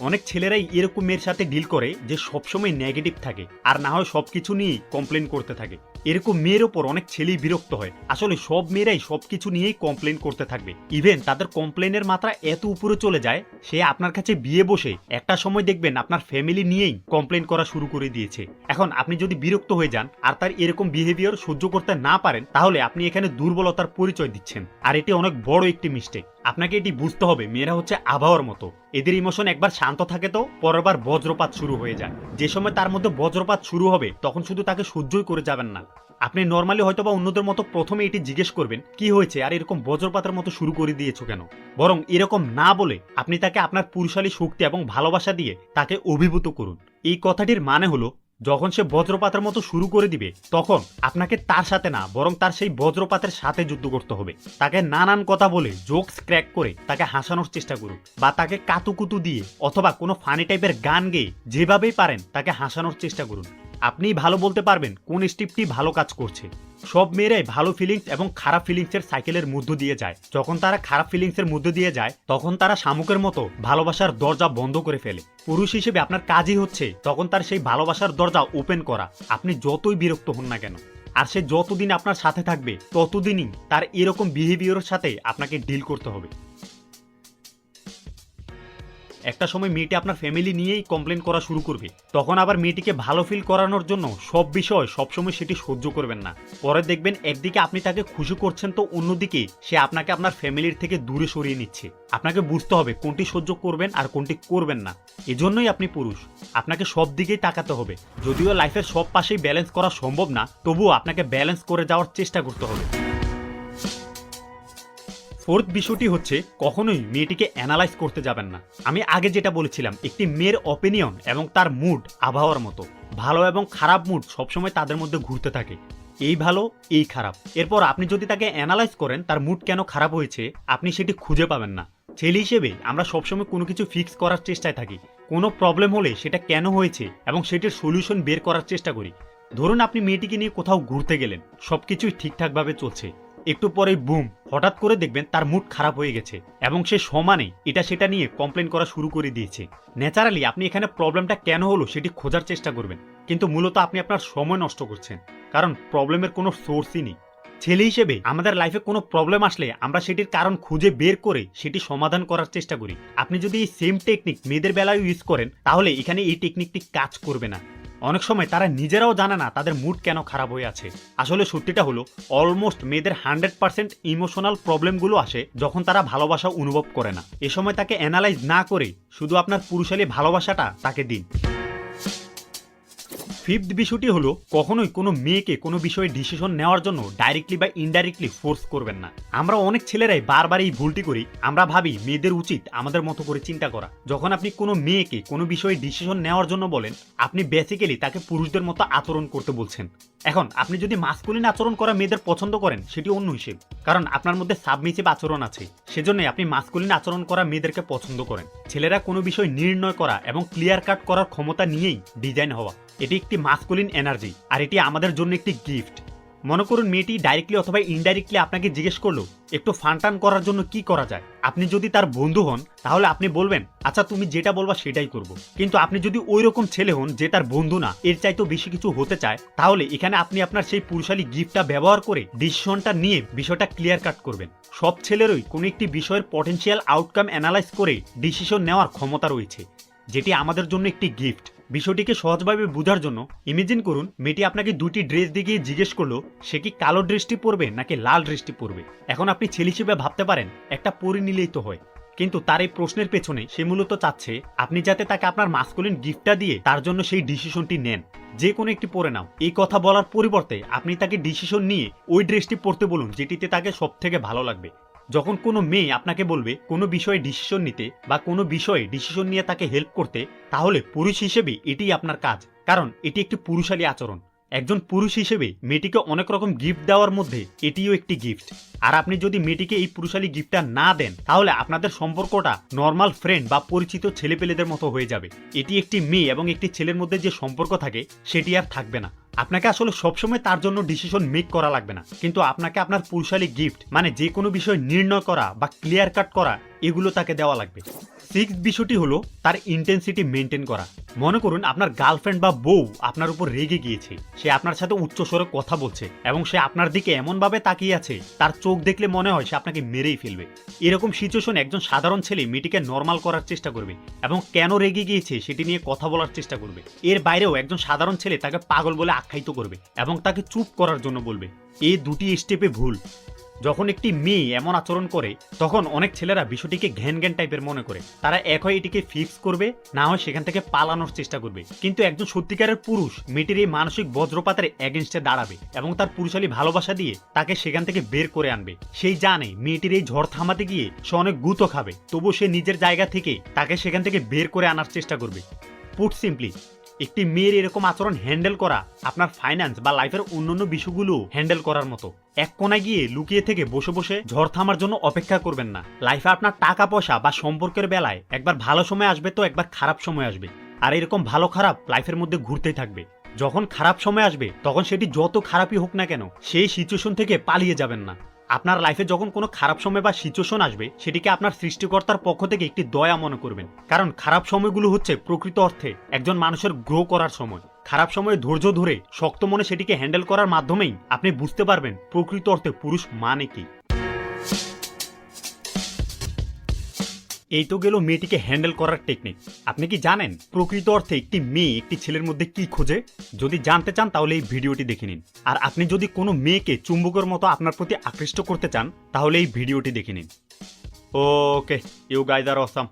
অনেক ছেলেরাই এরকম মেয়ের সাথে ডিল করে যে সবসময় নেগেটিভ থাকে আর না হয় সবকিছু নিয়েই কমপ্লেন করতে থাকে। এরকম মেয়ের ওপর অনেক ছেলেই বিরক্ত হয়। আসলে সব মেয়েরাই সবকিছু নিয়েই কমপ্লেন করতে থাকবে, ইভেন তাদের কমপ্লেনের মাত্রা এত উপরে চলে যায় সে আপনার কাছে বিয়ে বসে একটা সময় দেখবেন আপনার ফ্যামিলি নিয়েই কমপ্লেন করা শুরু করে দিয়েছে। এখন আপনি যদি বিরক্ত হয়ে যান আর তার এরকম বিহেভিয়ার সহ্য করতে না পারেন তাহলে আপনি এখানে দুর্বলতার পরিচয় দিচ্ছেন, আর এটি অনেক বড় একটি মিস্টেক। আপনাকে এটি বুঝতে হবে, মেয়েরা হচ্ছে আবহাওয়ার মতো, এদের ইমোশন একবার শান্ত থাকে তো পরের বার বজ্রপাত শুরু হয়ে যায়। যে সময় তার মধ্যে বজ্রপাত শুরু হবে তখন শুধু তাকে সহ্যই করে যাবেন না, আপনি নর্মালি হয়তো বা অন্যদের মতো প্রথমে এটি জিজ্ঞেস করবেন কি হয়েছে আর এরকম বজ্রপাতের মতো শুরু করে দিয়েছো কেন, বরং এরকম না বলে আপনি তাকে আপনার পুরুষালী শক্তি এবং ভালোবাসা দিয়ে তাকে অভিভূত করুন। এই কথাটির মানে হলো যখন সে বজ্রপাতের মতো শুরু করে দিবে তখন আপনাকে তার সাথে না বরং তার সেই বজ্রপাতের সাথে যুদ্ধ করতে হবে। তাকে নানান কথা বলে জোকস ক্র্যাক করে তাকে হাসানোর চেষ্টা করুন, বা তাকে কাতুকুতু দিয়ে অথবা কোনো ফানি টাইপের গান গেয়ে যেভাবেই পারেন তাকে হাসানোর চেষ্টা করুন। আপনিই ভালো বলতে পারবেন কোন স্টেপটি ভালো কাজ করছে। সব মেয়েরাই ভালো ফিলিংস এবং খারাপ ফিলিংসের সাইকেলের মধ্য দিয়ে যায়। যখন তারা খারাপ ফিলিংসের মধ্য দিয়ে যায় তখন তারা শামুকের মতো ভালোবাসার দরজা বন্ধ করে ফেলে। পুরুষ হিসেবে আপনার কাজই হচ্ছে তখন তার সেই ভালোবাসার দরজা ওপেন করা, আপনি যতই বিরক্ত হন না কেন। আর সে যতদিন আপনার সাথে থাকবে ততদিনই তার এরকম বিহেভিয়ারের সাথে আপনাকে ডিল করতে হবে। একটা সময় মেয়েটি আপনার ফ্যামিলি নিয়েই কমপ্লেন করা শুরু করবে, তখন আবার মেয়েটিকে ভালো ফিল করানোর জন্য সব বিষয় সবসময় সেটি সহ্য করবেন না। পরে দেখবেন একদিকে আপনি তাকে খুশি করছেন তো অন্যদিকে সে আপনাকে আপনার ফ্যামিলির থেকে দূরে সরিয়ে নিচ্ছে। আপনাকে বুঝতে হবে কোনটি সহ্য করবেন আর কোনটি করবেন না। এজন্যই আপনি পুরুষ, আপনাকে সব দিকেই তাকাতে হবে। যদিও লাইফের সব পাশেই ব্যালেন্স করা সম্ভব না, তবুও আপনাকে ব্যালেন্স করে যাওয়ার চেষ্টা করতে হবে। ফোর্থ বিষয়টি হচ্ছে কখনোই মেয়েটিকে অ্যানালাইজ করতে যাবেন না। আমি আগে যেটা বলেছিলাম, একটি মেয়ের অপিনিয়ন এবং তার মুড আবহাওয়ার মতো, ভালো এবং খারাপ মুড সবসময় তাদের মধ্যে ঘুরতে থাকে, এই ভালো এই খারাপ। এরপর আপনি যদি তাকে অ্যানালাইজ করেন তার মুড কেন খারাপ হয়েছে আপনি সেটি খুঁজে পাবেন না। ছেলে হিসেবে আমরা সবসময় কোনো কিছু ফিক্স করার চেষ্টায় থাকি, কোনো প্রবলেম হলে সেটা কেন হয়েছে এবং সেটির সলিউশন বের করার চেষ্টা করি। ধরুন আপনি মেয়েটিকে নিয়ে কোথাও ঘুরতে গেলেন, সবকিছুই ঠিকঠাকভাবে চলছে, একটু পরেই বুম হঠাৎ করে দেখবেন তার মুড খারাপ হয়ে গেছে এবং সে সমানে এটা সেটা নিয়ে কমপ্লেন করা শুরু করে দিয়েছে। ন্যাচারালি আপনি এখানে প্রবলেমটা কেন হলো সেটি খোঁজার চেষ্টা করবেন, কিন্তু মূলত আপনি আপনার সময় নষ্ট করছেন, কারণ প্রবলেমের কোনো সোর্সই নেই। ছেলে হিসেবে আমাদের লাইফে কোনো প্রবলেম আসলে আমরা সেটির কারণ খুঁজে বের করে সেটি সমাধান করার চেষ্টা করি। আপনি যদি এই সেম টেকনিক মেয়েদের বেলায় ইউজ করেন তাহলে এখানে এই টেকনিকটি কাজ করবে না। অনেক সময় তারা নিজেরাও জানে না তাদের মুড কেন খারাপ হয়ে আছে। আসলে সত্যিটা হলো অলমোস্ট মেয়েদের 100% ইমোশনাল প্রবলেমগুলো আসে যখন তারা ভালোবাসা অনুভব করে না। এ সময় তাকে অ্যানালাইজ না করে শুধু আপনার পুরুষালী ভালোবাসাটা তাকে দিন। ফিফথ বিষয়টি হলো কখনোই কোনো মেয়েকে কোনো বিষয়ে ডিসিশন নেওয়ার জন্য ডাইরেক্টলি বা ইনডাইরেক্টলি ফোর্স করবেন না। আমরা অনেক ছেলেরাই বারবার এই ভুলটি করি, আমরা ভাবি মেয়েদের উচিত আমাদের মতো করে চিন্তা করা। যখন আপনি কোনো মেয়েকে কোনো বিষয়ে ডিসিশন নেওয়ার জন্য বলেন আপনি বেসিক্যালি তাকে পুরুষদের মতো আচরণ করতে বলছেন। এখন আপনি যদি মাস্কুলিন আচরণ করা মেয়েদের পছন্দ করেন সেটি অন্য হিসেব, কারণ আপনার মধ্যে সাবমিসিভ আচরণ আছে, সেজন্যই আপনি মাস্কুলিন আচরণ করা মেয়েদেরকে পছন্দ করেন। ছেলেরা কোনো বিষয় নির্ণয় করা এবং ক্লিয়ার কাট করার ক্ষমতা নিয়েই ডিজাইন হওয়া, এটি একটি মাস্কুলিন এনার্জি আর এটি আমাদের জন্য একটি গিফট। মনে করুন মেয়েটি ডাইরেক্টলি অথবা ইনডাইরেক্টলি আপনাকে জিজ্ঞেস করলো একটু ফান করার জন্য কি করা যায়। আপনি যদি তার বন্ধু হন তাহলে আপনি বলবেন আচ্ছা তুমি যেটা বলবা সেটাই করব। কিন্তু আপনি যদি ওই রকম ছেলে হন যে তার বন্ধু না, এর চাইতেও বেশি কিছু হতে চায়, তাহলে এখানে আপনি আপনার সেই পুরুষালী গিফটটা ব্যবহার করে ডিসিশনটা নিয়ে বিষয়টা ক্লিয়ার কাট করবেন। সব ছেলেরই কোনো একটি বিষয়ের পটেনশিয়াল আউটকাম অ্যানালাইজ করে ডিসিশন নেওয়ার ক্ষমতা রয়েছে, যেটি আমাদের জন্য একটি গিফট। বিষয়টিকে সহজভাবে বোঝার জন্য ইমেজিন করুন মেয়েটি আপনাকে দুটি ড্রেস দেখিয়ে জিজ্ঞেস করলো সে কি কালো ড্রেসটি পরবে নাকি লাল ড্রেসটি পরবে। এখন আপনি ছেলে হিসেবে ভাবতে পারেন একটা পরে নিলেই তো হয়, কিন্তু তার এই প্রশ্নের পেছনে সে মূলত চাচ্ছে আপনি যাতে তাকে আপনার মাস্কুলিন গিফটটা দিয়ে তার জন্য সেই ডিসিশনটি নেন, যে কোনো একটি পরে নাও। এই কথা বলার পরিবর্তে আপনি তাকে ডিসিশন নিয়ে ওই ড্রেসটি পরতে বলুন যেটিতে তাকে সব থেকে ভালো লাগবে। যখন কোনো মেয়ে আপনাকে বলবে কোনো বিষয়ে ডিসিশন নিতে বা কোনো বিষয়ে ডিসিশন নিয়ে তাকে হেল্প করতে, তাহলে পুরুষ হিসেবে এটিই আপনার কাজ, কারণ এটি একটি পুরুষালী আচরণ। একজন পুরুষ হিসেবে মেয়েটিকে অনেক রকম গিফট দেওয়ার মধ্যে এটিও একটি গিফট। আর আপনি যদি মেয়েটিকে এই পুরুষালী গিফটটা না দেন তাহলে আপনাদের সম্পর্কটা নর্মাল ফ্রেন্ড বা পরিচিত ছেলেপেলেদের মতো হয়ে যাবে। এটি একটি মেয়ে এবং একটি ছেলের মধ্যে যে সম্পর্ক থাকে সেটি আর থাকবে না। আপনাকে আসলে সবসময় তার জন্য ডিসিশন মেক করা লাগবে না, কিন্তু আপনাকে আপনার পুরুষালী গিফট মানে যে কোনো বিষয় নির্ণয় করা বা ক্লিয়ার কাট করা এগুলো তাকে দেওয়া লাগবে। সিক্স বিষয়টি হলো তার ইন্টেন্সিটি মেনটেন করা। মনে করুন আপনার গার্লফ্রেন্ড বা বউ আপনার উপর রেগে গিয়েছে, সে আপনার সাথে উচ্চস্বরে কথা বলছে এবং সে আপনার দিকে এমনভাবে তাকিয়ে আছে তার চোখ দেখলে মনে হয় সে আপনাকে মেরেই ফেলবে। এরকম সিচুয়েশন একজন সাধারণ ছেলে মেয়েটিকে নর্মাল করার চেষ্টা করবে এবং কেন রেগে গিয়েছে সেটি নিয়ে কথা বলার চেষ্টা করবে। এর বাইরেও একজন সাধারণ ছেলে তাকে পাগল বলে আখ্যায়িত করবে এবং তাকে চুপ করার জন্য বলবে। এই দুটি স্টেপে ভুল। যখন একটি মেয়ে এমন আচরণ করে তখন অনেক ছেলেরা বিষয়টিকে ঘ্যান ঘ্যান টাইপের মনে করে, তারা এক হয় এটিকে ফিক্স করবে, না হয় সেখান থেকে পালানোর চেষ্টা করবে। কিন্তু একজন সত্যিকারের পুরুষ মেয়েটির এই মানসিক বজ্রপাতের এগেনস্টে দাঁড়াবে এবং তার পুরুষালী ভালোবাসা দিয়ে তাকে সেখান থেকে বের করে আনবে। সেই জানে মেয়েটির এই ঝড় থামাতে গিয়ে সে অনেক গুঁতো খাবে, তবু সে নিজের জায়গা থেকে তাকে সেখান থেকে বের করে আনার চেষ্টা করবে। পুট সিম্পলি, একটি মেয়ের এরকম আচরণ হ্যান্ডেল করা আপনার ফাইন্যান্স বা লাইফের অন্যান্য বিষয়গুলো হ্যান্ডেল করার মতো। এক কোনায় গিয়ে লুকিয়ে থেকে বসে বসে ঝড় থামার জন্য অপেক্ষা করবেন না। লাইফে আপনার টাকা পয়সা বা সম্পর্কের বেলায় একবার ভালো সময় আসবে তো একবার খারাপ সময় আসবে, আর এরকম ভালো খারাপ লাইফের মধ্যে ঘুরতেই থাকবে। যখন খারাপ সময় আসবে তখন সেটি যত খারাপই হোক না কেন সেই সিচুয়েশন থেকে পালিয়ে যাবেন না। আপনার লাইফে যখন কোনো খারাপ সময় বা সিচুয়েশন আসবে সেটিকে আপনার সৃষ্টিকর্তার পক্ষ থেকে একটি দয়া মনে করবেন, কারণ খারাপ সময়গুলো হচ্ছে প্রকৃত অর্থে একজন মানুষের গ্রো করার সময়। খারাপ সময়ে ধৈর্য ধরে শক্ত মনে সেটিকে হ্যান্ডেল করার মাধ্যমেই আপনি বুঝতে পারবেন প্রকৃত অর্থে পুরুষ মানে কি। এই তো গেল মেয়েটিকে হ্যান্ডেল করার টেকনিক। আপনি কি জানেন প্রকৃত অর্থে একটি মেয়ে একটি ছেলের মধ্যে কি খোঁজে? যদি জানতে চান তাহলে এই ভিডিওটি দেখে নিন। আর আপনি যদি কোনো মেয়েকে চুম্বকের মতো আপনার প্রতি আকৃষ্ট করতে চান তাহলে এই ভিডিওটি দেখে নিন। ওকে, ইউ গাইজ আর অসাম।